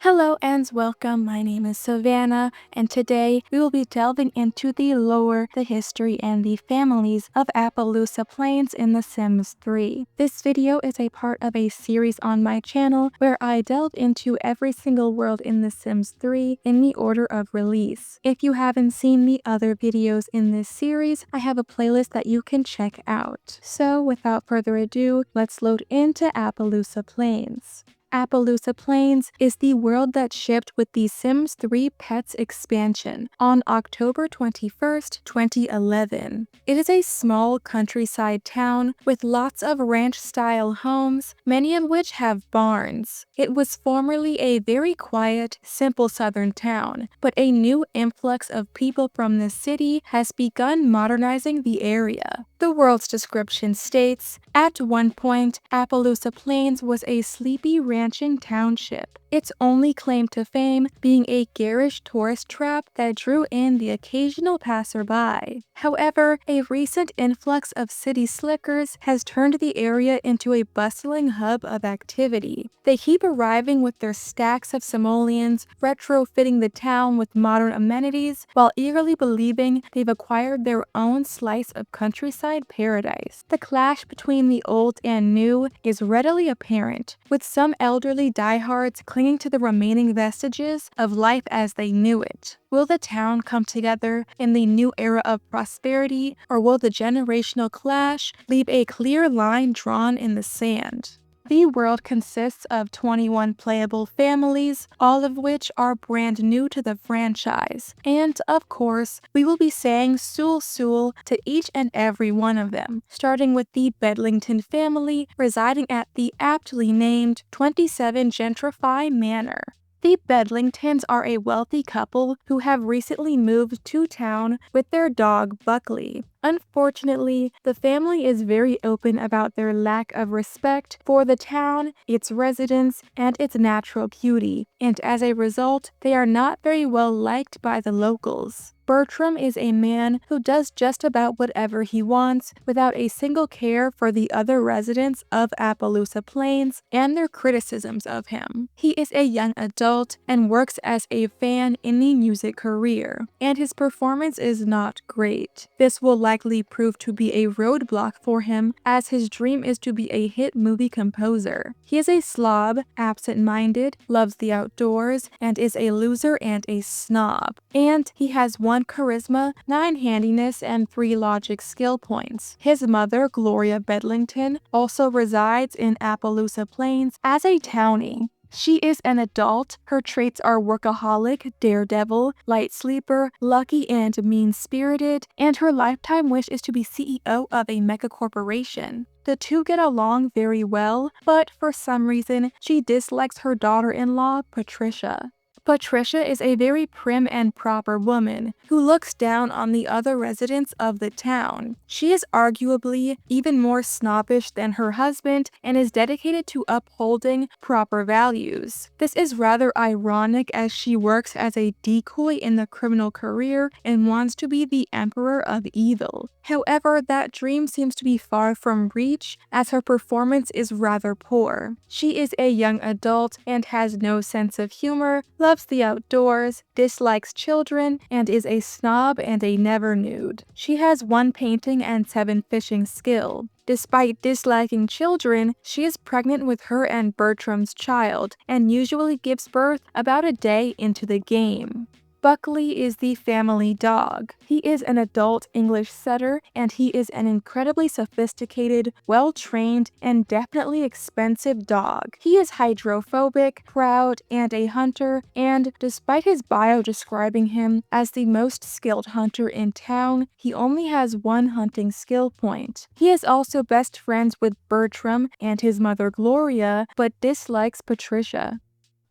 Hello and welcome, my name is Savannah, and today we will be delving into the lore, the history, and the families of Appaloosa Plains in The Sims 3. This video is a part of a series on my channel where I delve into every single world in The Sims 3 in the order of release. If you haven't seen the other videos in this series, I have a playlist that you can check out. So without further ado, let's load into Appaloosa Plains. Appaloosa Plains is the world that shipped with the Sims 3 Pets expansion on October 21st, 2011. It is a small countryside town with lots of ranch-style homes, many of which have barns. It was formerly a very quiet, simple southern town, but a new influx of people from the city has begun modernizing the area. The world's description states, "At one point, Appaloosa Plains was a sleepy ranching township, its only claim to fame being a garish tourist trap that drew in the occasional passerby. However, a recent influx of city slickers has turned the area into a bustling hub of activity. They keep arriving with their stacks of simoleons, retrofitting the town with modern amenities, while eagerly believing they've acquired their own slice of countryside paradise. The clash between the old and new is readily apparent, with some elderly diehards clinging to the remaining vestiges of life as they knew it. Will the town come together in the new era of prosperity, or will the generational clash leave a clear line drawn in the sand?" The world consists of 21 playable families, all of which are brand new to the franchise. And, of course, we will be saying Sul Sul to each and every one of them, starting with the Bedlington family residing at the aptly named 27 Gentrify Manor. The Bedlingtons are a wealthy couple who have recently moved to town with their dog Buckley. Unfortunately, the family is very open about their lack of respect for the town, its residents, and its natural beauty, and as a result, they are not very well liked by the locals. Bertram is a man who does just about whatever he wants without a single care for the other residents of Appaloosa Plains and their criticisms of him. He is a young adult and works as a fan in the music career, and his performance is not great. This will likely prove to be a roadblock for him, as his dream is to be a hit movie composer. He is a slob, absent-minded, loves the outdoors, and is a loser and a snob. And he has 1 charisma, 9 handiness, and 3 logic skill points. His mother, Gloria Bedlington, also resides in Appaloosa Plains as a townie. She is an adult. Her traits are workaholic, daredevil, light sleeper, lucky, and mean-spirited, and her lifetime wish is to be CEO of a mega corporation. The two get along very well, but for some reason, she dislikes her daughter-in-law, Patricia. Patricia is a very prim and proper woman who looks down on the other residents of the town. She is arguably even more snobbish than her husband and is dedicated to upholding proper values. This is rather ironic as she works as a decoy in the criminal career and wants to be the emperor of evil. However, that dream seems to be far from reach as her performance is rather poor. She is a young adult and has no sense of humor, loves the outdoors, dislikes children, and is a snob and a never nude. She has 1 painting and 7 fishing skill. Despite disliking children, she is pregnant with her and Bertram's child, and usually gives birth about a day into the game. Buckley is the family dog. He is an adult English setter, and he is an incredibly sophisticated, well-trained, and definitely expensive dog. He is hydrophobic, proud, and a hunter, and despite his bio describing him as the most skilled hunter in town, he only has 1 hunting skill point. He is also best friends with Bertram and his mother Gloria, but dislikes Patricia.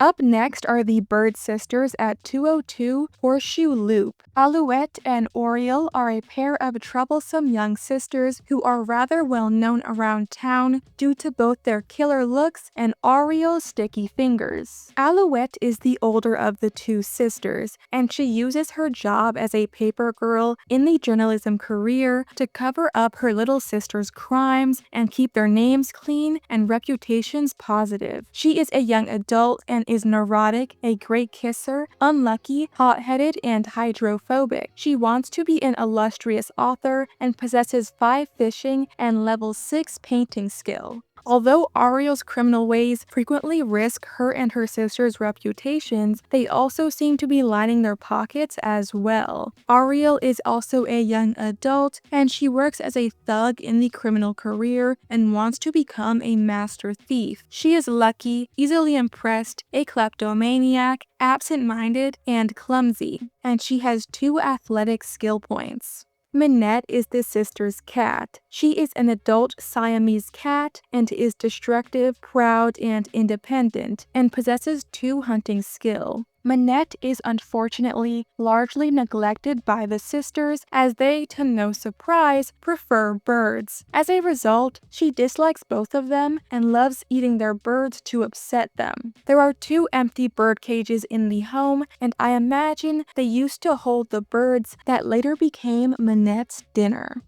Up next are the Bird sisters at 202 Horseshoe Loop. Alouette and Oriole are a pair of troublesome young sisters who are rather well known around town due to both their killer looks and Oriole's sticky fingers. Alouette is the older of the 2 sisters, and she uses her job as a paper girl in the journalism career to cover up her little sister's crimes and keep their names clean and reputations positive. She is a young adult and is neurotic, a great kisser, unlucky, hot-headed, and hydrophobic. She wants to be an illustrious author and possesses 5 fishing and level 6 painting skill. Although Ariel's criminal ways frequently risk her and her sister's reputations, they also seem to be lining their pockets as well. Ariel is also a young adult, and she works as a thug in the criminal career and wants to become a master thief. She is lucky, easily impressed, a kleptomaniac, absent-minded, and clumsy, and she has 2 athletic skill points. Minette is the sister's cat. She is an adult Siamese cat and is destructive, proud, and independent, and possesses 2 hunting skill. Minette is unfortunately largely neglected by the sisters as they, to no surprise, prefer birds. As a result, she dislikes both of them and loves eating their birds to upset them. There are 2 empty bird cages in the home, and I imagine they used to hold the birds that later became Minette's dinner.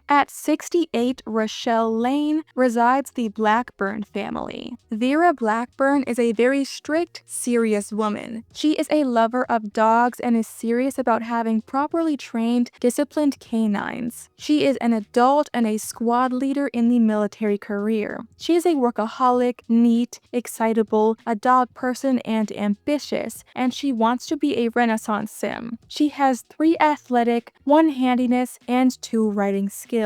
At 68 Rochelle Lane resides the Blackburn family. Vera Blackburn is a very strict, serious woman. She is a lover of dogs and is serious about having properly trained, disciplined canines. She is an adult and a squad leader in the military career. She is a workaholic, neat, excitable, a dog person, and ambitious, and she wants to be a Renaissance sim. She has 3 athletic, 1 handiness, and 2 writing skills.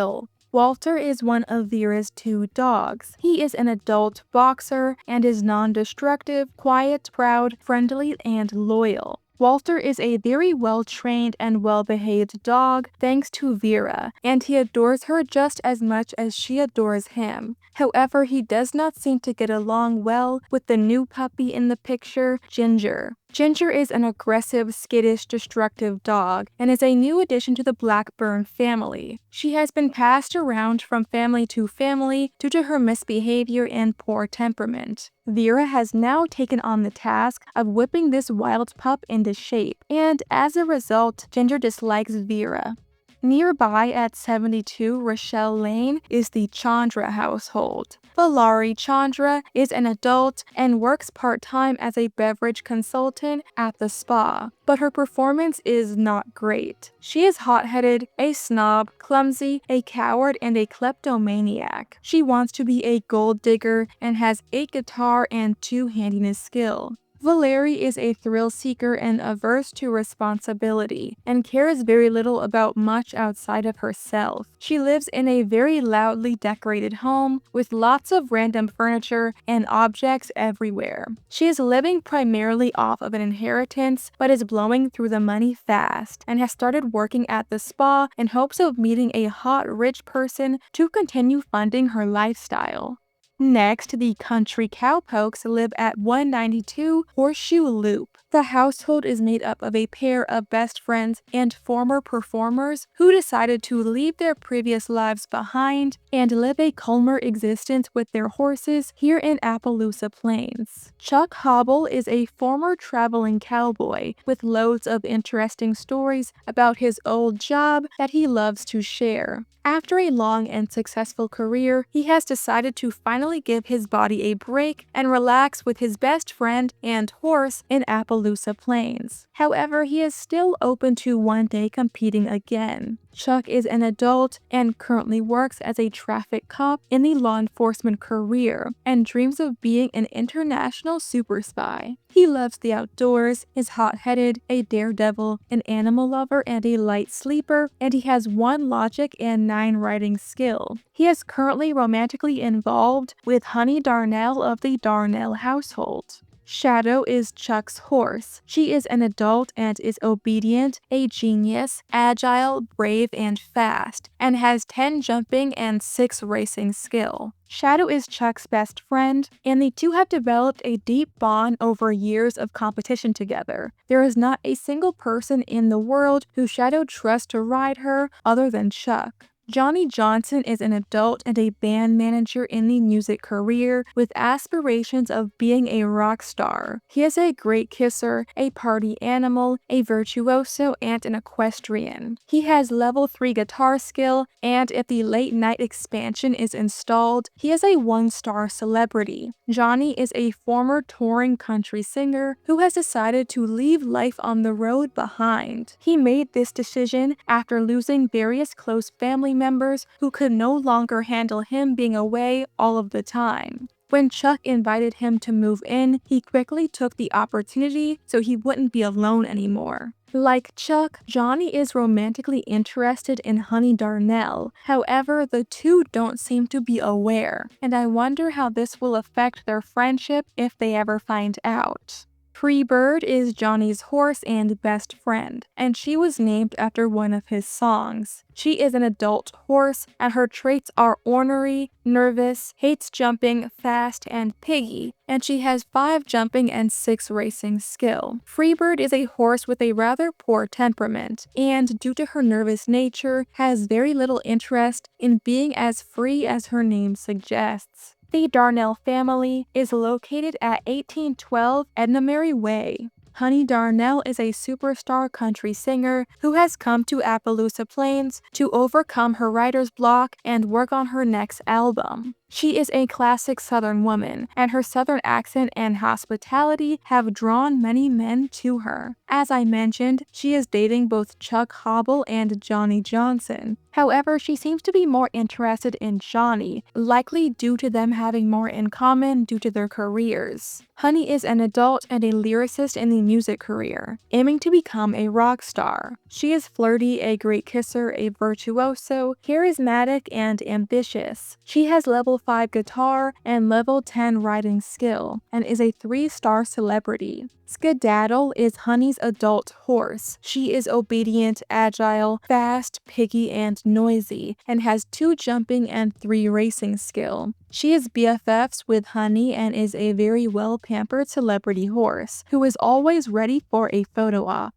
Walter is one of Vera's 2 dogs. He is an adult boxer and is non-destructive, quiet, proud, friendly, and loyal. Walter is a very well-trained and well-behaved dog thanks to Vera, and he adores her just as much as she adores him. However, he does not seem to get along well with the new puppy in the picture, Ginger. Ginger is an aggressive, skittish, destructive dog and is a new addition to the Blackburn family. She has been passed around from family to family due to her misbehavior and poor temperament. Vera has now taken on the task of whipping this wild pup into shape, and as a result, Ginger dislikes Vera. Nearby at 72 Rochelle Lane is the Chandra household. Valari Chandra is an adult and works part-time as a beverage consultant at the spa, but her performance is not great. She is hot-headed, a snob, clumsy, a coward, and a kleptomaniac. She wants to be a gold digger and has 8 guitar and 2 handiness skill. Valerie is a thrill seeker and averse to responsibility, and cares very little about much outside of herself. She lives in a very loudly decorated home with lots of random furniture and objects everywhere. She is living primarily off of an inheritance, but is blowing through the money fast, and has started working at the spa in hopes of meeting a hot rich person to continue funding her lifestyle. Next, the country Cowpokes live at 192 Horseshoe Loop. The household is made up of a pair of best friends and former performers who decided to leave their previous lives behind and live a calmer existence with their horses here in Appaloosa Plains. Chuck Hobble is a former traveling cowboy with loads of interesting stories about his old job that he loves to share. After a long and successful career, he has decided to finally give his body a break and relax with his best friend and horse in Appaloosa Plains. However, he is still open to one day competing again. Chuck is an adult and currently works as a traffic cop in the law enforcement career and dreams of being an international super spy. He loves the outdoors, is hot-headed, a daredevil, an animal lover, and a light sleeper, and he has 1 logic and 9 writing skill. He is currently romantically involved with Honey Darnell of the Darnell household. Shadow is Chuck's horse. She is an adult and is obedient, a genius, agile, brave, and fast, and has 10 jumping and 6 racing skill. Shadow is Chuck's best friend, and the two have developed a deep bond over years of competition together. There is not a single person in the world who Shadow trusts to ride her other than Chuck. Johnny Johnson is an adult and a band manager in the music career with aspirations of being a rock star. He is a great kisser, a party animal, a virtuoso, and an equestrian. He has level 3 guitar skill, and if the late night expansion is installed, he is a 1-star celebrity. Johnny is a former touring country singer who has decided to leave life on the road behind. He made this decision after losing various close family members who could no longer handle him being away all of the time. When Chuck invited him to move in, he quickly took the opportunity so he wouldn't be alone anymore. Like Chuck, Johnny is romantically interested in Honey Darnell. However, the two don't seem to be aware, and I wonder how this will affect their friendship if they ever find out. Freebird is Johnny's horse and best friend, and she was named after one of his songs. She is an adult horse, and her traits are ornery, nervous, hates jumping, fast, and piggy, and she has 5 jumping and 6 racing skill. Freebird is a horse with a rather poor temperament, and due to her nervous nature, has very little interest in being as free as her name suggests. The Darnell family is located at 1812 Edna Mary Way. Honey Darnell is a superstar country singer who has come to Appaloosa Plains to overcome her writer's block and work on her next album. She is a classic Southern woman, and her Southern accent and hospitality have drawn many men to her. As I mentioned, she is dating both Chuck Hobble and Johnny Johnson. However, she seems to be more interested in Johnny, likely due to them having more in common due to their careers. Honey is an adult and a lyricist in the music career, aiming to become a rock star. She is flirty, a great kisser, a virtuoso, charismatic, and ambitious. She has level 5 guitar and level 10 riding skill, and is a 3-star celebrity. Skedaddle is Honey's adult horse. She is obedient, agile, fast, piggy, and noisy, and has 2 jumping and 3 racing skill. She is BFFs with Honey and is a very well-pampered celebrity horse, who is always ready for a photo op.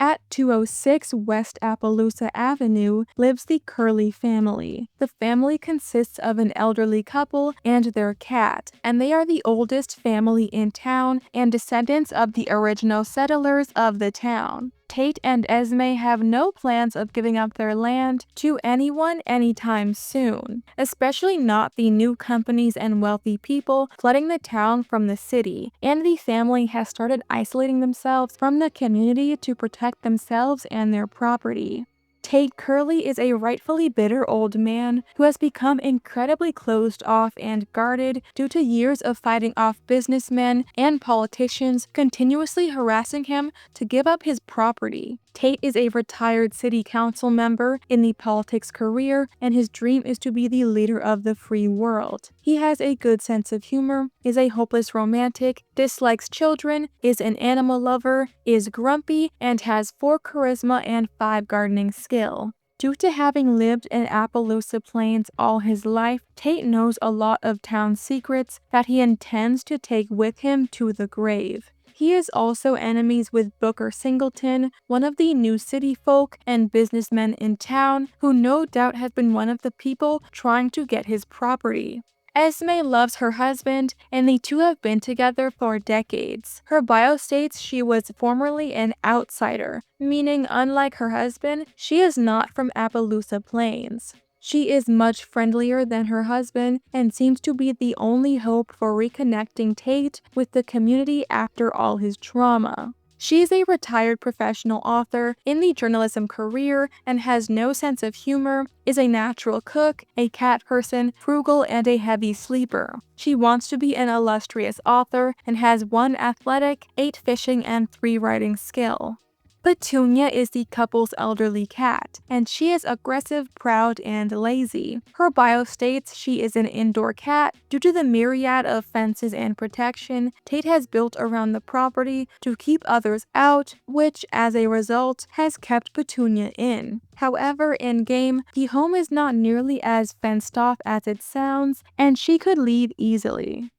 At 206 West Appaloosa Avenue lives the Curley family. The family consists of an elderly couple and their cat, and they are the oldest family in town and descendants of the original settlers of the town. Tate and Esme have no plans of giving up their land to anyone anytime soon, especially not the new companies and wealthy people flooding the town from the city, and the family has started isolating themselves from the community to protect themselves and their property. Tate Curley is a rightfully bitter old man who has become incredibly closed off and guarded due to years of fighting off businessmen and politicians continuously harassing him to give up his property. Tate is a retired city council member in the politics career, and his dream is to be the leader of the free world. He has a good sense of humor, is a hopeless romantic, dislikes children, is an animal lover, is grumpy, and has 4 charisma and 5 gardening skill. Due to having lived in Appaloosa Plains all his life, Tate knows a lot of town secrets that he intends to take with him to the grave. He is also enemies with Booker Singleton, one of the new city folk and businessmen in town, who no doubt have been one of the people trying to get his property. Esme loves her husband, and the two have been together for decades. Her bio states she was formerly an outsider, meaning unlike her husband, she is not from Appaloosa Plains. She is much friendlier than her husband and seems to be the only hope for reconnecting Tate with the community after all his trauma. She is a retired professional author in the journalism career and has no sense of humor, is a natural cook, a cat person, frugal, and a heavy sleeper. She wants to be an illustrious author and has 1 athletic, 8 fishing, and 3 writing skill. Petunia is the couple's elderly cat, and she is aggressive, proud, and lazy. Her bio states she is an indoor cat. Due to the myriad of fences and protection Tate has built around the property to keep others out, which, as a result, has kept Petunia in. However, in-game, the home is not nearly as fenced off as it sounds, and she could leave easily.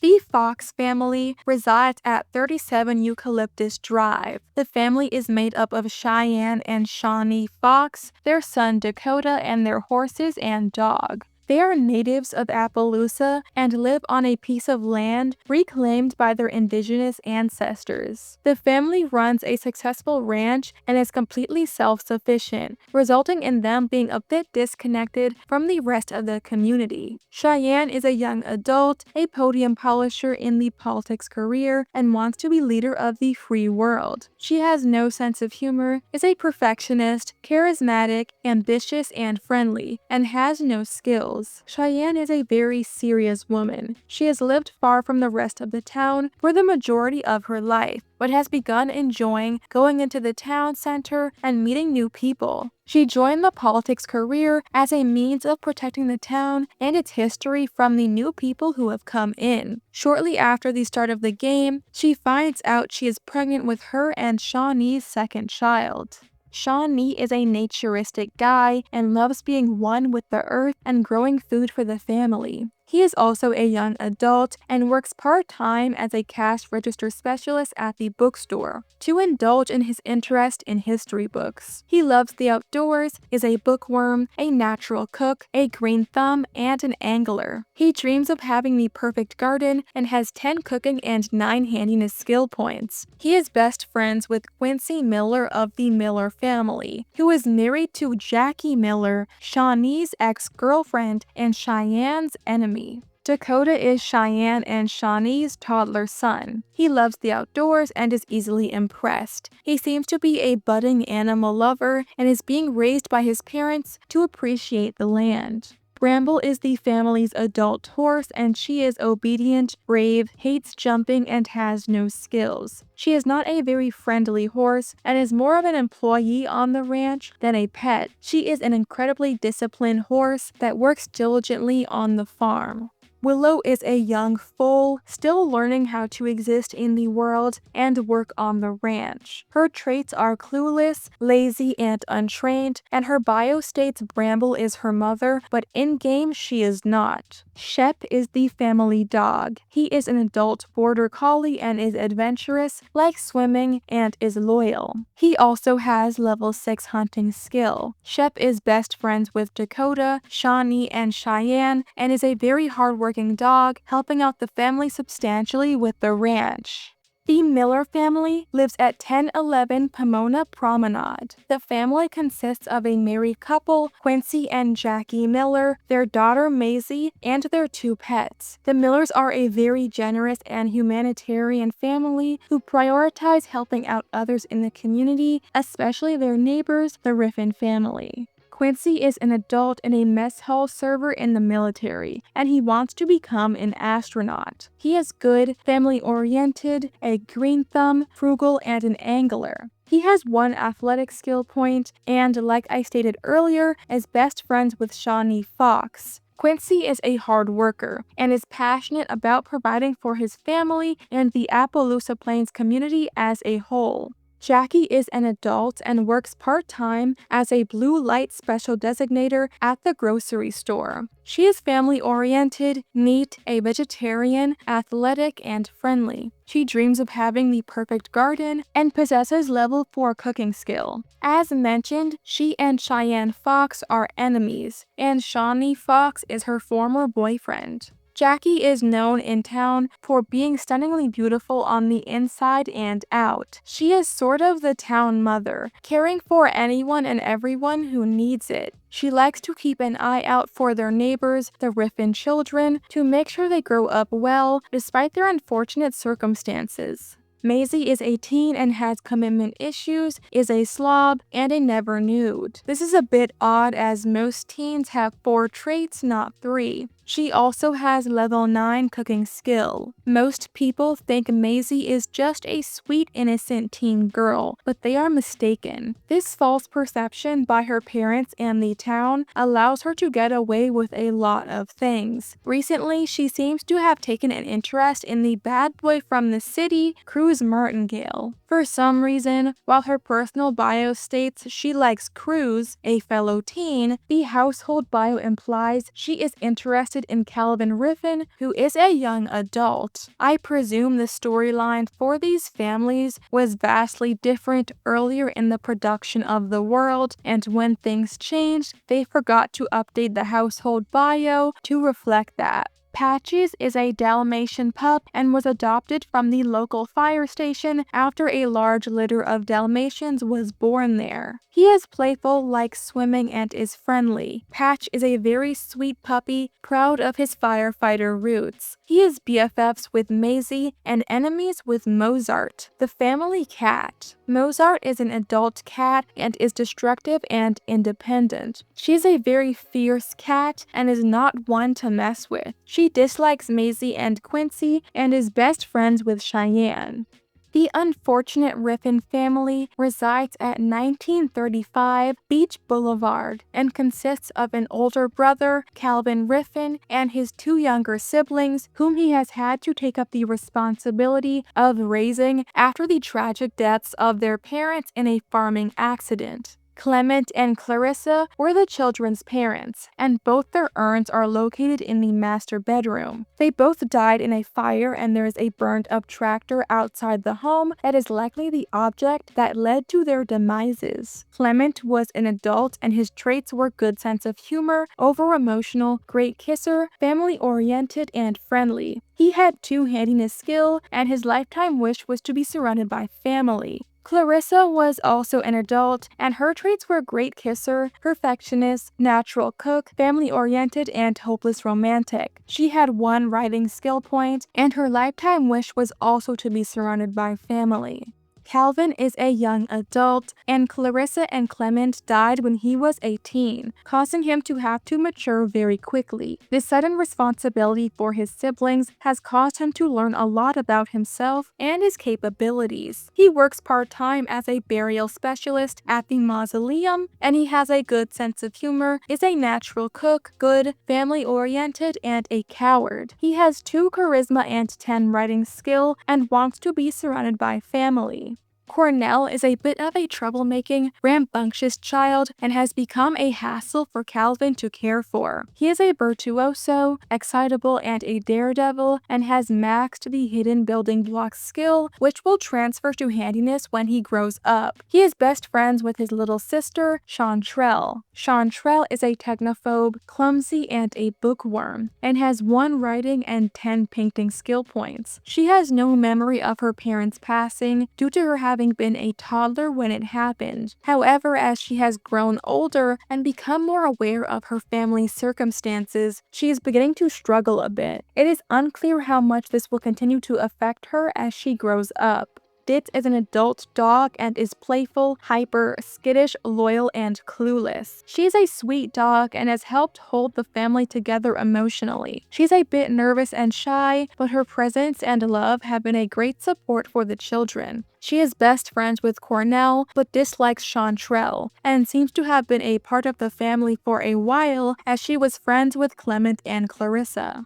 The Fox family resides at 37 Eucalyptus Drive. The family is made up of Cheyenne and Shawnee Fox, their son Dakota, and their horses and dog. They are natives of Appaloosa and live on a piece of land reclaimed by their indigenous ancestors. The family runs a successful ranch and is completely self-sufficient, resulting in them being a bit disconnected from the rest of the community. Cheyenne is a young adult, a podium polisher in the politics career, and wants to be leader of the free world. She has no sense of humor, is a perfectionist, charismatic, ambitious, and friendly, and has no skills. Cheyenne is a very serious woman. She has lived far from the rest of the town for the majority of her life, but has begun enjoying going into the town center and meeting new people. She joined the politics career as a means of protecting the town and its history from the new people who have come in. Shortly after the start of the game, she finds out she is pregnant with her and Shawnee's second child. Shawnee is a naturistic guy and loves being one with the earth and growing food for the family. He is also a young adult and works part-time as a cash register specialist at the bookstore to indulge in his interest in history books. He loves the outdoors, is a bookworm, a natural cook, a green thumb, and an angler. He dreams of having the perfect garden and has 10 cooking and 9 handiness skill points. He is best friends with Quincy Miller of the Miller family, who is married to Jackie Miller, Shawnee's ex-girlfriend and Cheyenne's enemy. Dakota is Cheyenne and Shawnee's toddler son. He loves the outdoors and is easily impressed. He seems to be a budding animal lover and is being raised by his parents to appreciate the land. Bramble is the family's adult horse, and she is obedient, brave, hates jumping, and has no skills. She is not a very friendly horse and is more of an employee on the ranch than a pet. She is an incredibly disciplined horse that works diligently on the farm. Willow is a young foal, still learning how to exist in the world and work on the ranch. Her traits are clueless, lazy, and untrained, and her bio states Bramble is her mother, but in-game she is not. Shep is the family dog. He is an adult border collie and is adventurous, likes swimming, and is loyal. He also has level 6 hunting skill. Shep is best friends with Dakota, Shawnee, and Cheyenne, and is a very hardworking dog, helping out the family substantially with the ranch. The Miller family lives at 1011 Pomona Promenade. The family consists of a married couple, Quincy and Jackie Miller, their daughter Maisie, and their 2 pets. The Millers are a very generous and humanitarian family who prioritize helping out others in the community, especially their neighbors, the Rifen family. Quincy is an adult and a mess hall server in the military, and he wants to become an astronaut. He is good, family-oriented, a green thumb, frugal, and an angler. He has 1 athletic skill point, and like I stated earlier, is best friends with Shawnee Fox. Quincy is a hard worker and is passionate about providing for his family and the Appaloosa Plains community as a whole. Jackie is an adult and works part-time as a blue light special designator at the grocery store. She is family-oriented, neat, a vegetarian, athletic, and friendly. She dreams of having the perfect garden and possesses level 4 cooking skill. As mentioned, she and Cheyenne Fox are enemies, and Shawnee Fox is her former boyfriend. Jackie is known in town for being stunningly beautiful on the inside and out. She is sort of the town mother, caring for anyone and everyone who needs it. She likes to keep an eye out for their neighbors, the Rifen children, to make sure they grow up well despite their unfortunate circumstances. Maisie is a teen and has commitment issues, is a slob, and a never nude. This is a bit odd as most teens have 4 traits, not 3. She also has level 9 cooking skill. Most people think Maisie is just a sweet, innocent teen girl, but they are mistaken. This false perception by her parents and the town allows her to get away with a lot of things. Recently, she seems to have taken an interest in the bad boy from the city, Cruz Martingale. For some reason, while her personal bio states she likes Cruz, a fellow teen, the household bio implies she is interested interested in Calvin Rifen, who is a young adult. I presume the storyline for these families was vastly different earlier in the production of the world, and when things changed, they forgot to update the household bio to reflect that. Patches is a Dalmatian pup and was adopted from the local fire station after a large litter of Dalmatians was born there. He is playful, likes swimming, and is friendly. Patch is a very sweet puppy, proud of his firefighter roots. He is BFFs with Maisie and enemies with Mozart, the family cat. Mozart is an adult cat and is destructive and independent. She is a very fierce cat and is not one to mess with. She dislikes Maisie and Quincy and is best friends with Cheyenne. The unfortunate Rifen family resides at 1935 Beach Boulevard and consists of an older brother, Calvin Rifen, and his two younger siblings, whom he has had to take up the responsibility of raising after the tragic deaths of their parents in a farming accident. Clement and Clarissa were the children's parents, and both their urns are located in the master bedroom. They both died in a fire, and there is a burned-up tractor outside the home that is likely the object that led to their demises. Clement was an adult, and his traits were good sense of humor, over-emotional, great kisser, family-oriented, and friendly. He had two-handedness skill, and his lifetime wish was to be surrounded by family. Clarissa was also an adult, and her traits were great kisser, perfectionist, natural cook, family-oriented, and hopeless romantic. She had one writing skill point, and her lifetime wish was also to be surrounded by family. Calvin is a young adult, and Clarissa and Clement died when he was 18, causing him to have to mature very quickly. This sudden responsibility for his siblings has caused him to learn a lot about himself and his capabilities. He works part-time as a burial specialist at the mausoleum, and he has a good sense of humor, is a natural cook, good, family-oriented, and a coward. He has 2 charisma and 10 writing skill, and wants to be surrounded by family. Cornell is a bit of a troublemaking, rambunctious child and has become a hassle for Calvin to care for. He is a virtuoso, excitable, and a daredevil, and has maxed the hidden building block skill, which will transfer to handiness when he grows up. He is best friends with his little sister, Chantrell. Chantrell is a technophobe, clumsy, and a bookworm, and has 1 writing and 10 painting skill points. She has no memory of her parents passing due to her having been a toddler when it happened. However, as she has grown older and become more aware of her family's circumstances, she is beginning to struggle a bit. It is unclear how much this will continue to affect her as she grows up. Ditz is an adult dog and is playful, hyper, skittish, loyal, and clueless. She is a sweet dog and has helped hold the family together emotionally. She's a bit nervous and shy, but her presence and love have been a great support for the children. She is best friends with Cornell, but dislikes Chantrell, and seems to have been a part of the family for a while as she was friends with Clement and Clarissa.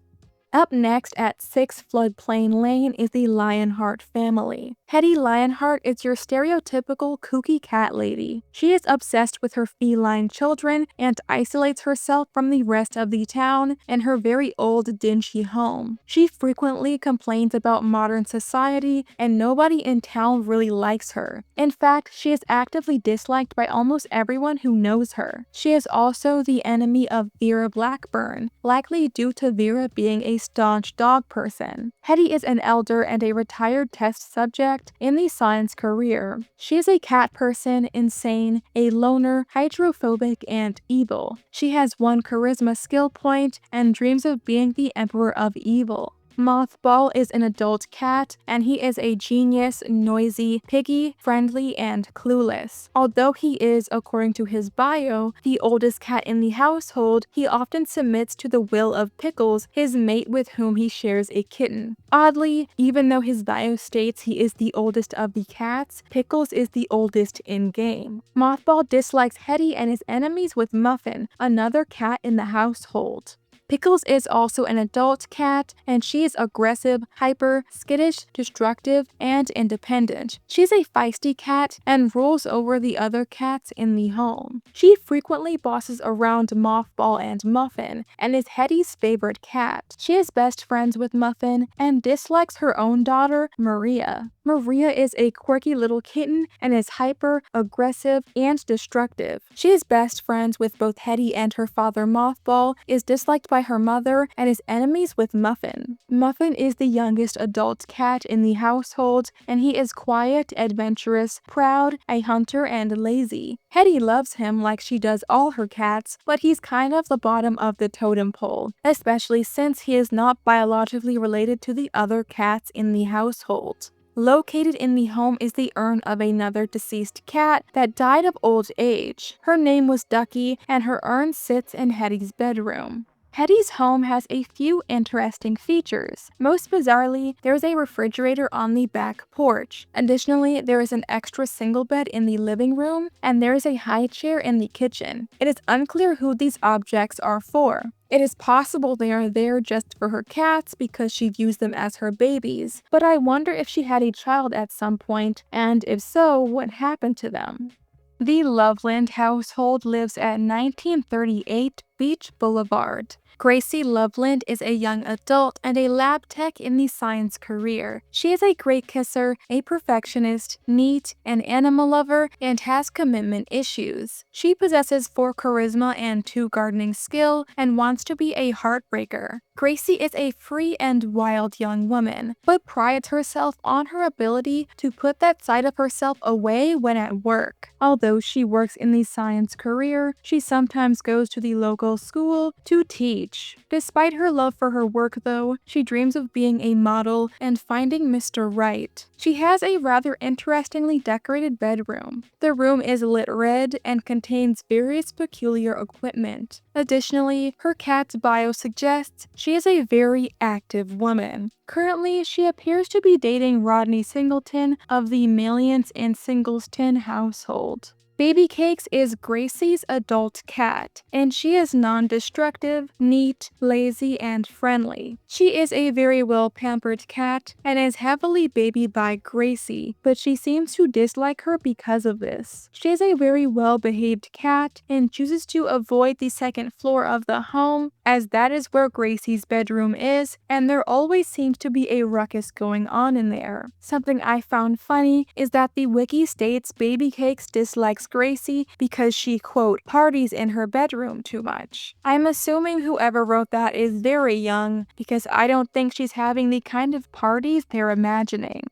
Up next at 6 Floodplain Lane is the Lionheart Family. Hetty Lionheart is your stereotypical kooky cat lady. She is obsessed with her feline children and isolates herself from the rest of the town in her very old, dingy home. She frequently complains about modern society, and nobody in town really likes her. In fact, she is actively disliked by almost everyone who knows her. She is also the enemy of Vera Blackburn, likely due to Vera being a staunch dog person. Hetty is an elder and a retired test subject in the science career. She is a cat person, insane, a loner, hydrophobic, and evil. She has 1 charisma skill point and dreams of being the Emperor of Evil. Mothball is an adult cat, and he is a genius, noisy, piggy, friendly, and clueless. Although he is, according to his bio, the oldest cat in the household, he often submits to the will of Pickles, his mate with whom he shares a kitten. Oddly, even though his bio states he is the oldest of the cats, Pickles is the oldest in-game. Mothball dislikes Hetty and is enemies with Muffin, another cat in the household. Pickles is also an adult cat, and she is aggressive, hyper, skittish, destructive, and independent. She's a feisty cat and rules over the other cats in the home. She frequently bosses around Mothball and Muffin, and is Hetty's favorite cat. She is best friends with Muffin and dislikes her own daughter, Maria. Maria is a quirky little kitten and is hyper, aggressive, and destructive. She is best friends with both Hetty and her father Mothball, is disliked by her mother, and is enemies with Muffin. Muffin is the youngest adult cat in the household, and he is quiet, adventurous, proud, a hunter, and lazy. Hetty loves him like she does all her cats, but he's kind of the bottom of the totem pole, especially since he is not biologically related to the other cats in the household. Located in the home is the urn of another deceased cat that died of old age. Her name was Ducky, and her urn sits in Hetty's bedroom. Hetty's home has a few interesting features. Most bizarrely, there is a refrigerator on the back porch. Additionally, there is an extra single bed in the living room, and there is a high chair in the kitchen. It is unclear who these objects are for. It is possible they are there just for her cats because she views them as her babies, but I wonder if she had a child at some point, and if so, what happened to them? The Loveland household lives at 1938 Beach Boulevard. Gracie Loveland is a young adult and a lab tech in the science career. She is a great kisser, a perfectionist, neat, an animal lover, and has commitment issues. She possesses 4 charisma and 2 gardening skill and wants to be a heartbreaker. Gracie is a free and wild young woman, but prides herself on her ability to put that side of herself away when at work. Although she works in the science career, she sometimes goes to the local school to teach. Despite her love for her work though, she dreams of being a model and finding Mr. Right. She has a rather interestingly decorated bedroom. The room is lit red and contains various peculiar equipment. Additionally, her cat's bio suggests she is a very active woman. Currently, she appears to be dating Rodney Singleton of the Millions in Singleton household. Baby Cakes is Gracie's adult cat, and she is non-destructive, neat, lazy, and friendly. She is a very well-pampered cat and is heavily babied by Gracie, but she seems to dislike her because of this. She is a very well-behaved cat and chooses to avoid the second floor of the home, as that is where Gracie's bedroom is, and there always seems to be a ruckus going on in there. Something I found funny is that the wiki states Baby Cakes dislikes Gracie because she, quote, parties in her bedroom too much. I'm assuming whoever wrote that is very young, because I don't think she's having the kind of parties they're imagining.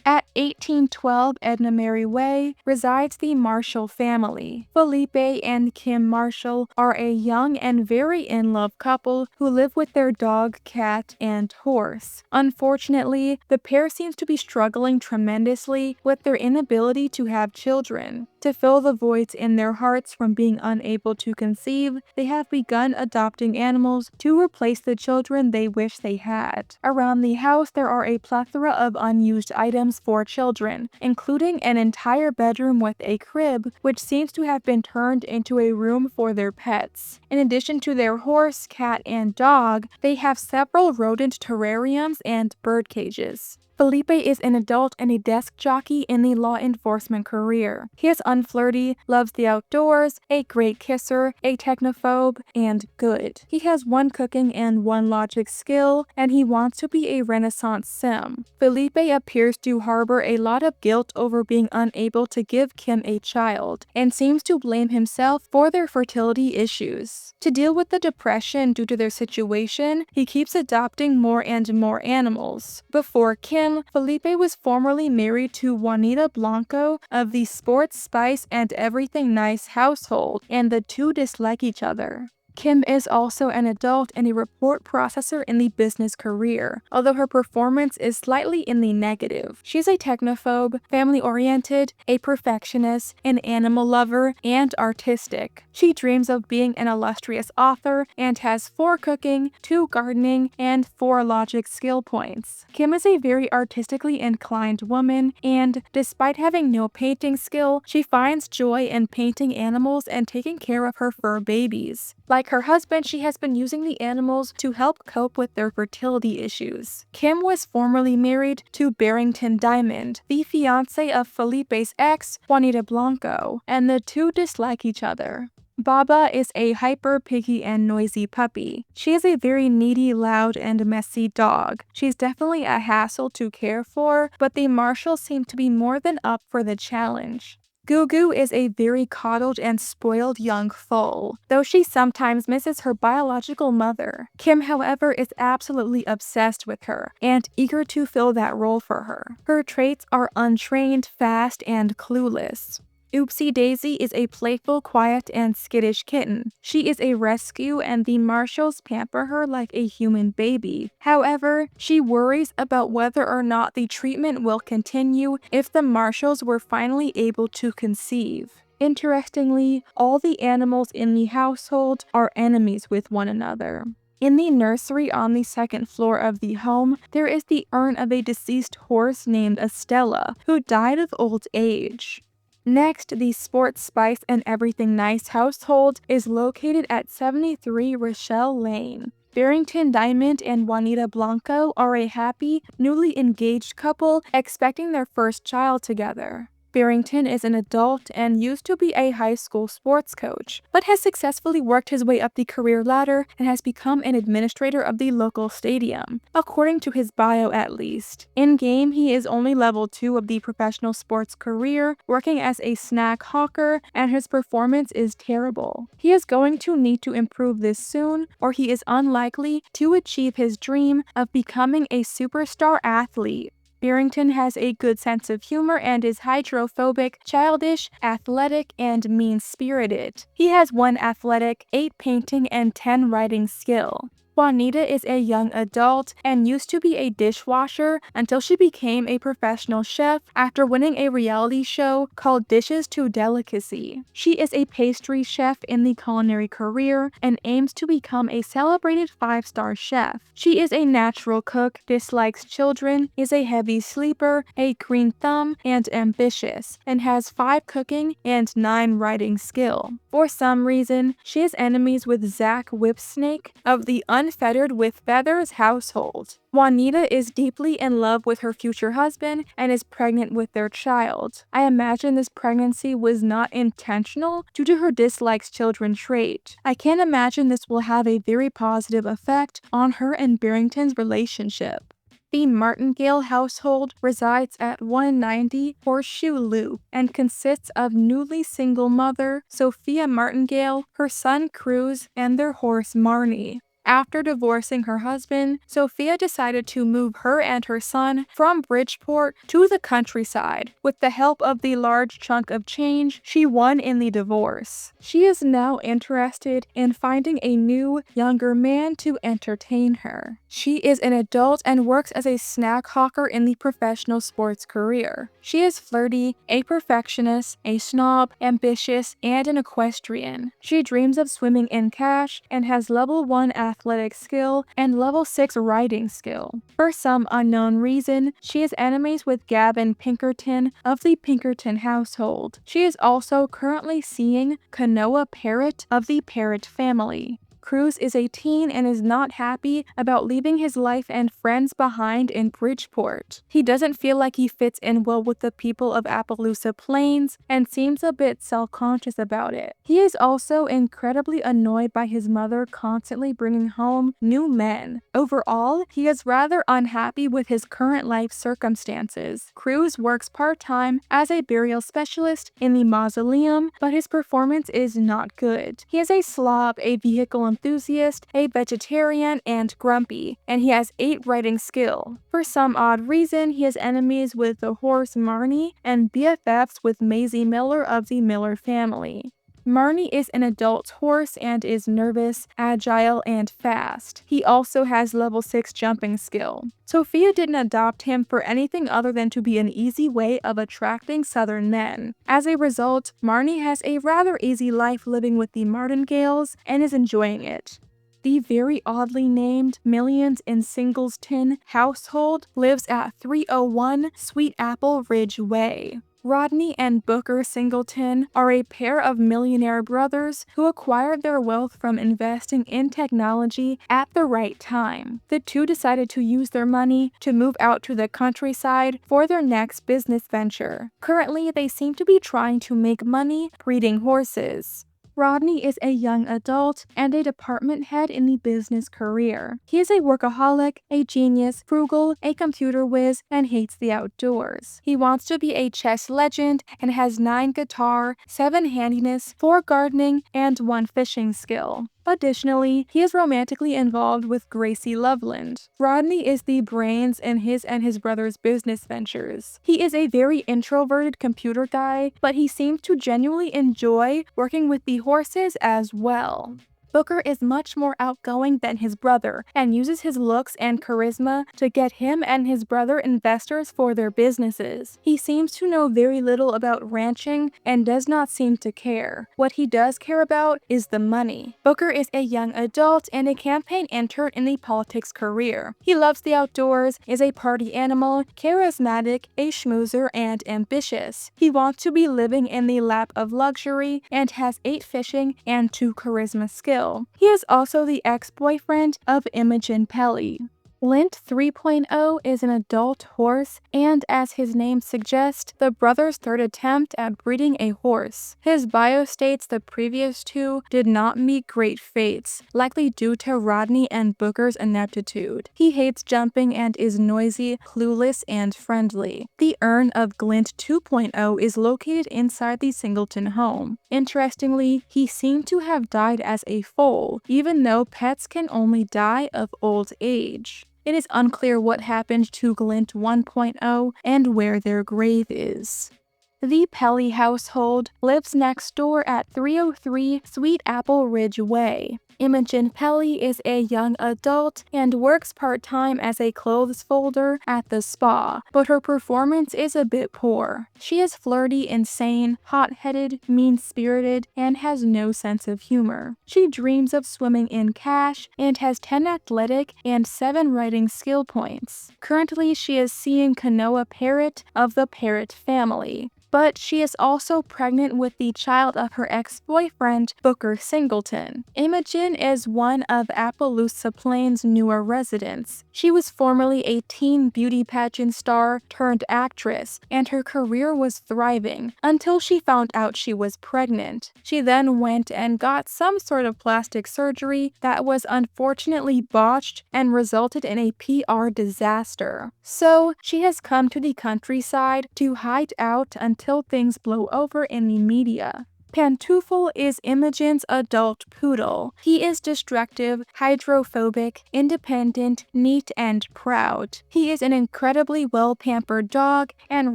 At 1812 Edna Mary Way resides the Marshall family. Felipe and Kim Marshall are a young and very in-love couple who live with their dog, cat, and horse. Unfortunately, the pair seems to be struggling tremendously with their inability to have children. To fill the voids in their hearts from being unable to conceive, they have begun adopting animals to replace the children they wish they had. Around the house, there are a plethora of unused items for children, including an entire bedroom with a crib, which seems to have been turned into a room for their pets. In addition to their horse, cat, and dog, they have several rodent terrariums and bird cages. Felipe is an adult and a desk jockey in the law enforcement career. He is unflirty, loves the outdoors, a great kisser, a technophobe, and good. He has 1 cooking and 1 logic skill, and he wants to be a Renaissance sim. Felipe appears to harbor a lot of guilt over being unable to give Kim a child, and seems to blame himself for their fertility issues. To deal with the depression due to their situation, he keeps adopting more and more animals. Before Kim, Felipe was formerly married to Juanita Blanco of the Sports, Spice, and Everything Nice household, and the two dislike each other. Kim is also an adult and a report processor in the business career, although her performance is slightly in the negative. She's a technophobe, family-oriented, a perfectionist, an animal lover, and artistic. She dreams of being an illustrious author and has 4 cooking, 2 gardening, and 4 logic skill points. Kim is a very artistically inclined woman, and despite having no painting skill, she finds joy in painting animals and taking care of her fur babies. Like Like her husband, she has been using the animals to help cope with their fertility issues. Kim was formerly married to Barrington Diamond, the fiance of Felipe's ex, Juanita Blanco, and the two dislike each other. Baba is a hyper picky and noisy puppy. She is a very needy, loud, and messy dog. She's definitely a hassle to care for, but the Marshalls seem to be more than up for the challenge. Gugu is a very coddled and spoiled young foal, though she sometimes misses her biological mother. Kim, however, is absolutely obsessed with her and eager to fill that role for her. Her traits are untrained, fast, and clueless. Oopsie Daisy is a playful, quiet, and skittish kitten. She is a rescue and the Marshalls pamper her like a human baby. However, she worries about whether or not the treatment will continue if the Marshalls were finally able to conceive. Interestingly, all the animals in the household are enemies with one another. In the nursery on the second floor of the home, there is the urn of a deceased horse named Estella, who died of old age. Next, the Sports Spice and Everything Nice household is located at 73 Rochelle Lane. Barrington Diamond and Juanita Blanco are a happy, newly engaged couple expecting their first child together. Barrington is an adult and used to be a high school sports coach, but has successfully worked his way up the career ladder and has become an administrator of the local stadium, according to his bio at least. In-game, he is only level 2 of the professional sports career, working as a snack hawker, and his performance is terrible. He is going to need to improve this soon, or he is unlikely to achieve his dream of becoming a superstar athlete. Barrington has a good sense of humor and is hydrophobic, childish, athletic, and mean-spirited. He has 1 athletic, 8 painting, and 10 writing skill. Juanita is a young adult and used to be a dishwasher until she became a professional chef after winning a reality show called Dishes to Delicacy. She is a pastry chef in the culinary career and aims to become a celebrated 5-star chef. She is a natural cook, dislikes children, is a heavy sleeper, a green thumb, and ambitious, and has 5 cooking and 9 writing skill. For some reason, she is enemies with Zach Whipsnake of the Unfettered with Feathers household. Juanita is deeply in love with her future husband and is pregnant with their child. I imagine this pregnancy was not intentional due to her dislikes children trait. I can't imagine this will have a very positive effect on her and Barrington's relationship. The Martingale household resides at 190 Horseshoe Loop and consists of newly single mother Sophia Martingale, her son Cruz, and their horse Marnie. After divorcing her husband, Sophia decided to move her and her son from Bridgeport to the countryside. With the help of the large chunk of change she won in the divorce, she is now interested in finding a new, younger man to entertain her. She is an adult and works as a snack hawker in the professional sports career. She is flirty, a perfectionist, a snob, ambitious, and an equestrian. She dreams of swimming in cash and has level 1 athletic skill and level 6 writing skill. For some unknown reason, she is enemies with Gavin Pinkerton of the Pinkerton household. She is also currently seeing Kanoa Parrot of the Parrot Family. Cruz is a teen and is not happy about leaving his life and friends behind in Bridgeport. He doesn't feel like he fits in well with the people of Appaloosa Plains and seems a bit self-conscious about it. He is also incredibly annoyed by his mother constantly bringing home new men. Overall, he is rather unhappy with his current life circumstances. Cruz works part-time as a burial specialist in the mausoleum, but his performance is not good. He is a slob, a vehicle enthusiast, a vegetarian, and grumpy, and he has 8 writing skill. For some odd reason, he has enemies with the horse Marnie and BFFs with Maisie Miller of the Miller family. Marnie is an adult horse and is nervous, agile, and fast. He also has level 6 jumping skill. Sophia didn't adopt him for anything other than to be an easy way of attracting southern men. As a result, Marnie has a rather easy life living with the Martingales and is enjoying it. The very oddly named Millions in Singleton household lives at 301 Sweet Apple Ridge Way. Rodney and Booker Singleton are a pair of millionaire brothers who acquired their wealth from investing in technology at the right time. The two decided to use their money to move out to the countryside for their next business venture. Currently, they seem to be trying to make money breeding horses. Rodney is a young adult and a department head in the business career. He is a workaholic, a genius, frugal, a computer whiz, and hates the outdoors. He wants to be a chess legend and has 9 guitar, 7 handiness, 4 gardening, and 1 fishing skill. Additionally, he is romantically involved with Gracie Loveland. Rodney is the brains in his and his brother's business ventures. He is a very introverted computer guy, but he seems to genuinely enjoy working with the horses as well. Booker is much more outgoing than his brother and uses his looks and charisma to get him and his brother investors for their businesses. He seems to know very little about ranching and does not seem to care. What he does care about is the money. Booker is a young adult and a campaign intern in the politics career. He loves the outdoors, is a party animal, charismatic, a schmoozer, and ambitious. He wants to be living in the lap of luxury and has 8 fishing and 2 charisma skills. He is also the ex-boyfriend of Imagin Pelly. Glint 3.0 is an adult horse, and as his name suggests, the brothers' 3rd attempt at breeding a horse. His bio states the previous 2 did not meet great fates, likely due to Rodney and Booker's ineptitude. He hates jumping and is noisy, clueless, and friendly. The urn of Glint 2.0 is located inside the Singleton home. Interestingly, he seemed to have died as a foal, even though pets can only die of old age. It is unclear what happened to Glint 1.0 and where their grave is. The Pelly household lives next door at 303 Sweet Apple Ridge Way. Imagin Pelly is a young adult and works part-time as a clothes folder at the spa, but her performance is a bit poor. She is flirty, insane, hot-headed, mean-spirited, and has no sense of humor. She dreams of swimming in cash and has 10 athletic and 7 writing skill points. Currently, she is seeing Kanoa Parrot of the Parrot Family, but she is also pregnant with the child of her ex-boyfriend, Booker Singleton. Imagin is one of Appaloosa Plains' newer residents. She was formerly a teen beauty pageant star turned actress, and her career was thriving until she found out she was pregnant. She then went and got some sort of plastic surgery that was unfortunately botched and resulted in a PR disaster. So she has come to the countryside to hide out until things blow over in the media. Pantoufle is Imagin's adult poodle. He is destructive, hydrophobic, independent, neat, and proud. He is an incredibly well-pampered dog and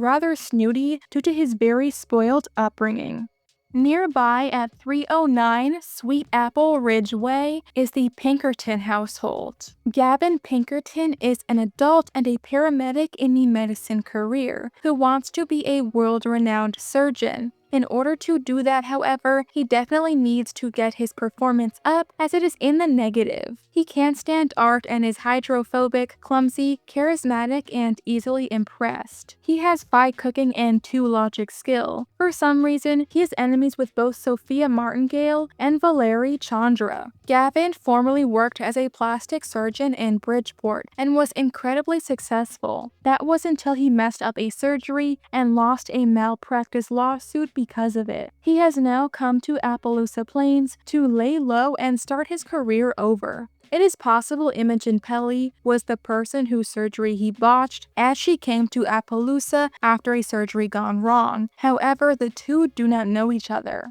rather snooty due to his very spoiled upbringing. Nearby at 309 Sweet Apple Ridge Way is the Pinkerton household. Gavin Pinkerton is an adult and a paramedic in the medicine career who wants to be a world-renowned surgeon. In order to do that, however, he definitely needs to get his performance up as it is in the negative. He can't stand art and is hydrophobic, clumsy, charismatic, and easily impressed. He has 5 cooking and 2 logic skill. For some reason, he is enemies with both Sophia Martingale and Valerie Chandra. Gavin formerly worked as a plastic surgeon in Bridgeport and was incredibly successful. That was until he messed up a surgery and lost a malpractice lawsuit because of it. He has now come to Appaloosa Plains to lay low and start his career over. It is possible Imagin Pelly was the person whose surgery he botched, as she came to Appaloosa after a surgery gone wrong. However, the two do not know each other.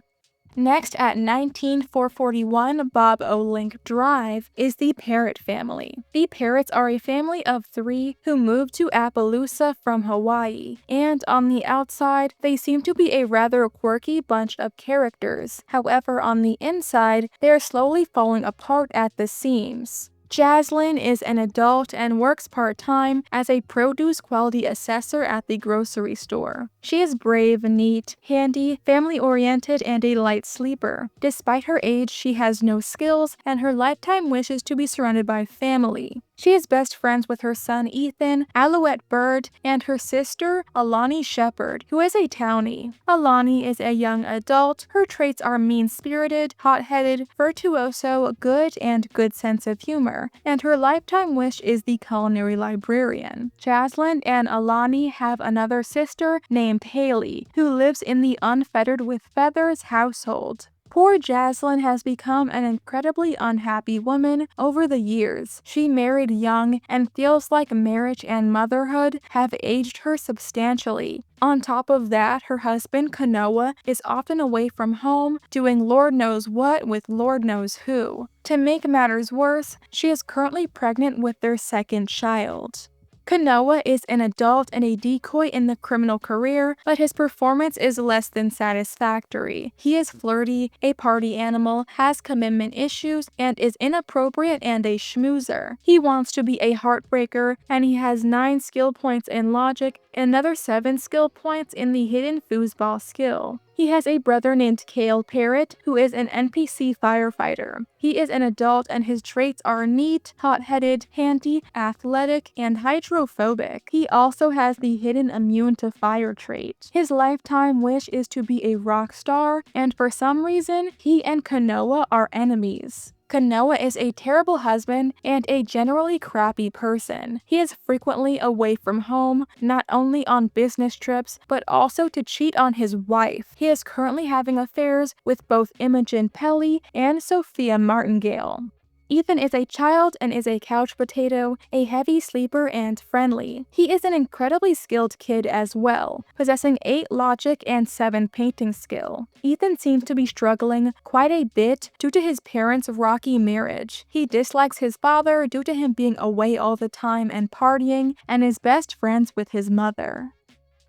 Next at 19441 Bob O'Link Drive is the Parrot Family. The Parrots are a family of 3 who moved to Appaloosa from Hawaii, and on the outside, they seem to be a rather quirky bunch of characters. However, on the inside, they are slowly falling apart at the seams. Jaslyn is an adult and works part-time as a produce quality assessor at the grocery store. She is brave, neat, handy, family-oriented, and a light sleeper. Despite her age, she has no skills, and her lifetime wish is to be surrounded by family. She is best friends with her son Ethan, Alouette Bird, and her sister Alani Shepherd, who is a townie. Alani is a young adult. Her traits are mean-spirited, hot-headed, virtuoso, good, and good sense of humor, and her lifetime wish is the culinary librarian. Jaslyn and Alani have another sister named Haley, who lives in the Unfettered with Feathers household. Poor Jaslyn has become an incredibly unhappy woman over the years. She married young and feels like marriage and motherhood have aged her substantially. On top of that, her husband, Kanoa, is often away from home, doing Lord knows what with Lord knows who. To make matters worse, she is currently pregnant with their second child. Kanoa is an adult and a decoy in the criminal career, but his performance is less than satisfactory. He is flirty, a party animal, has commitment issues, and is inappropriate and a schmoozer. He wants to be a heartbreaker, and he has 9 skill points in logic and another 7 skill points in the hidden foosball skill. He has a brother named Kale Parrot, who is an NPC firefighter. He is an adult and his traits are neat, hot-headed, handy, athletic, and hydrophobic. He also has the hidden immune to fire trait. His lifetime wish is to be a rock star, and for some reason, he and Kanoa are enemies. Kanoa is a terrible husband and a generally crappy person. He is frequently away from home, not only on business trips, but also to cheat on his wife. He is currently having affairs with both Imagin Pelly and Sophia Martingale. Ethan is a child and is a couch potato, a heavy sleeper, and friendly. He is an incredibly skilled kid as well, possessing 8 logic and 7 painting skill. Ethan seems to be struggling quite a bit due to his parents' rocky marriage. He dislikes his father due to him being away all the time and partying, and is best friends with his mother.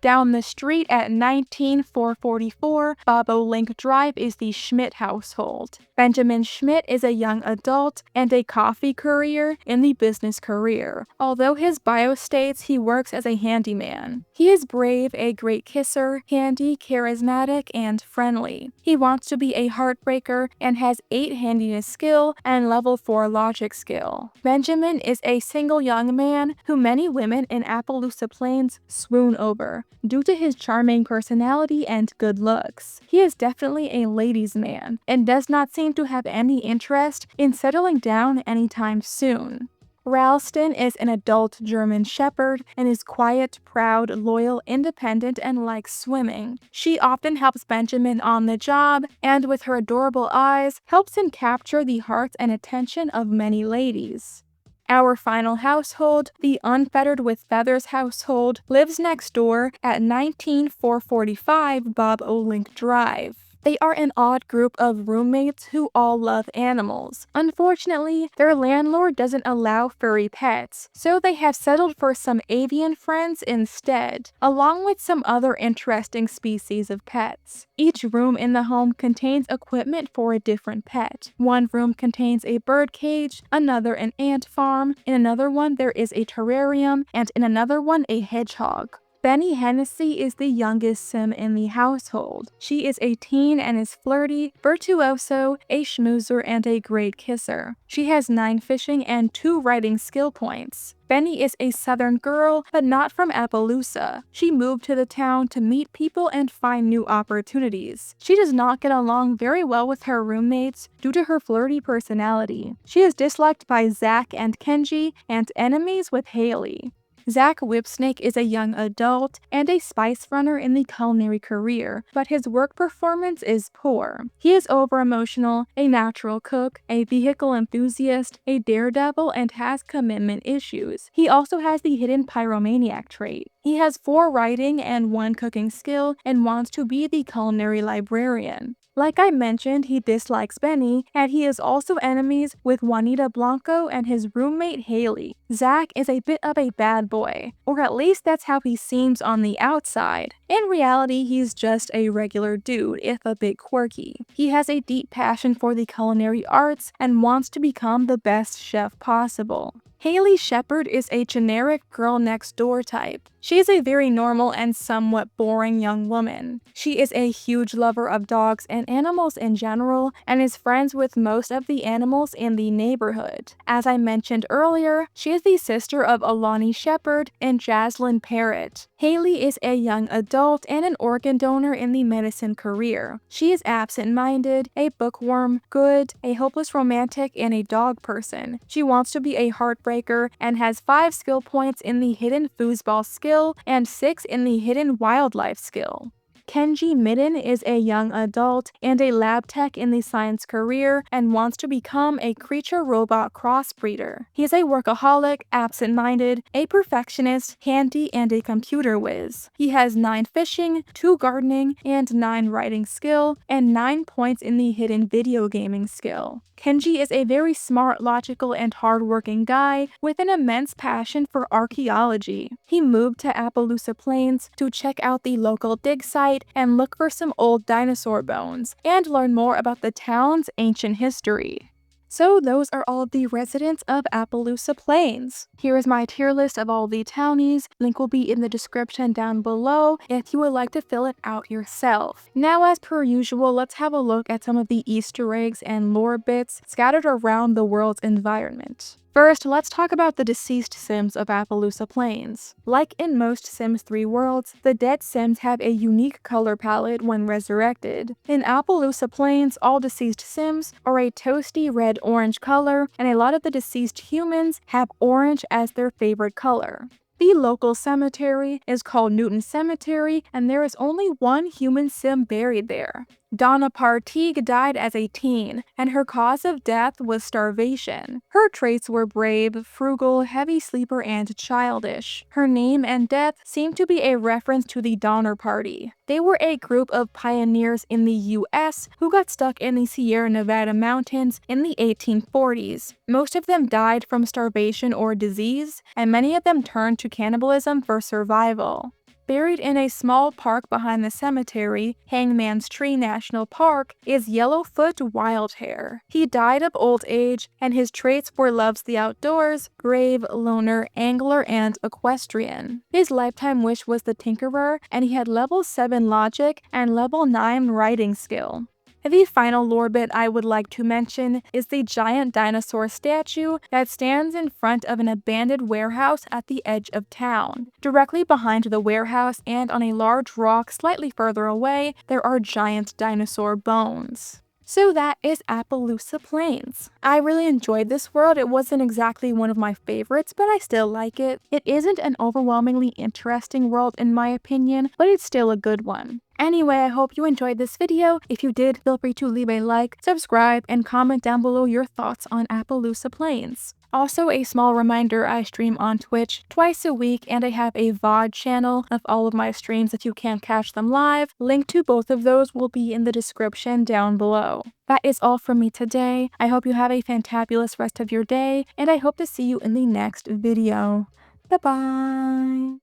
Down the street at 19444 Bobolink Drive is the Schmidt household. Benjamin Schmidt is a young adult and a coffee courier in the business career, although his bio states he works as a handyman. He is brave, a great kisser, handy, charismatic, and friendly. He wants to be a heartbreaker and has 8 handiness skill and level 4 logic skill. Benjamin is a single young man who many women in Appaloosa Plains swoon over, due to his charming personality and good looks. He is definitely a ladies' man, and does not seem to have any interest in settling down anytime soon. Ralston is an adult German Shepherd and is quiet, proud, loyal, independent, and likes swimming. She often helps Benjamin on the job, and with her adorable eyes, helps him capture the hearts and attention of many ladies. Our final household, the Unfettered with Feathers household, lives next door at 19445 Bobolink Drive. They are an odd group of roommates who all love animals. Unfortunately, their landlord doesn't allow furry pets, so they have settled for some avian friends instead, along with some other interesting species of pets. Each room in the home contains equipment for a different pet. One room contains a bird cage, another an ant farm, in another one there is a terrarium, and in another one a hedgehog. Benny Hennessy is the youngest sim in the household. She is a teen and is flirty, virtuoso, a schmoozer, and a great kisser. She has 9 fishing and 2 writing skill points. Benny is a southern girl, but not from Appaloosa. She moved to the town to meet people and find new opportunities. She does not get along very well with her roommates due to her flirty personality. She is disliked by Zach and Kenji and enemies with Haley. Zach Whipsnake is a young adult and a spice runner in the culinary career, but his work performance is poor. He is over-emotional, a natural cook, a vehicle enthusiast, a daredevil, and has commitment issues. He also has the hidden pyromaniac trait. He has 4 writing and 1 cooking skill and wants to be the culinary librarian. Like I mentioned, he dislikes Benny, and he is also enemies with Juanita Blanco and his roommate Haley. Zach is a bit of a bad boy, or at least that's how he seems on the outside. In reality, he's just a regular dude, if a bit quirky. He has a deep passion for the culinary arts and wants to become the best chef possible. Hailey Shepherd is a generic girl next door type. She is a very normal and somewhat boring young woman. She is a huge lover of dogs and animals in general, and is friends with most of the animals in the neighborhood. As I mentioned earlier, she is the sister of Alani Shepherd and Jaslyn Parrot. Hailey is a young adult and an organ donor in the medicine career. She is absent-minded, a bookworm, good, a hopeless romantic, and a dog person. She wants to be a heartbreaker and has 5 skill points in the hidden foosball skill and 6 in the hidden wildlife skill. Kenji Midden is a young adult and a lab tech in the science career and wants to become a creature-robot crossbreeder. He is a workaholic, absent-minded, a perfectionist, handy, and a computer whiz. He has 9 fishing, 2 gardening, and 9 writing skill, and 9 points in the hidden video gaming skill. Kenji is a very smart, logical, and hardworking guy with an immense passion for archaeology. He moved to Appaloosa Plains to check out the local dig site and look for some old dinosaur bones, and learn more about the town's ancient history. So those are all of the residents of Appaloosa Plains. Here is my tier list of all the townies. Link will be in the description down below if you would like to fill it out yourself. Now, as per usual, let's have a look at some of the Easter eggs and lore bits scattered around the world's environment. First, let's talk about the deceased Sims of Appaloosa Plains. Like in most Sims 3 worlds, the dead Sims have a unique color palette when resurrected. In Appaloosa Plains, all deceased Sims are a toasty red-orange color, and a lot of the deceased humans have orange as their favorite color. The local cemetery is called Newton Cemetery, and there is only one human sim buried there. Donna Partigue died as a teen, and her cause of death was starvation. Her traits were brave, frugal, heavy sleeper, and childish. Her name and death seem to be a reference to the Donner Party. They were a group of pioneers in the US who got stuck in the Sierra Nevada mountains in the 1840s. Most of them died from starvation or disease, and many of them turned to cannibalism for survival. Buried in a small park behind the cemetery, Hangman's Tree National Park, is Yellowfoot Wildhair. He died of old age, and his traits were loves the outdoors, brave, loner, angler, and equestrian. His lifetime wish was the Tinkerer, and he had level 7 logic and level 9 writing skill. The final lore bit I would like to mention is the giant dinosaur statue that stands in front of an abandoned warehouse at the edge of town. Directly behind the warehouse and on a large rock slightly further away, there are giant dinosaur bones. So that is Appaloosa Plains. I really enjoyed this world. It wasn't exactly one of my favorites, but I still like it. It isn't an overwhelmingly interesting world in my opinion, but it's still a good one. Anyway, I hope you enjoyed this video. If you did, feel free to leave a like, subscribe, and comment down below your thoughts on Appaloosa Plains. Also, a small reminder, I stream on Twitch twice a week, and I have a VOD channel of all of my streams if you can't catch them live. Link to both of those will be in the description down below. That is all from me today. I hope you have a fantabulous rest of your day, and I hope to see you in the next video. Bye-bye!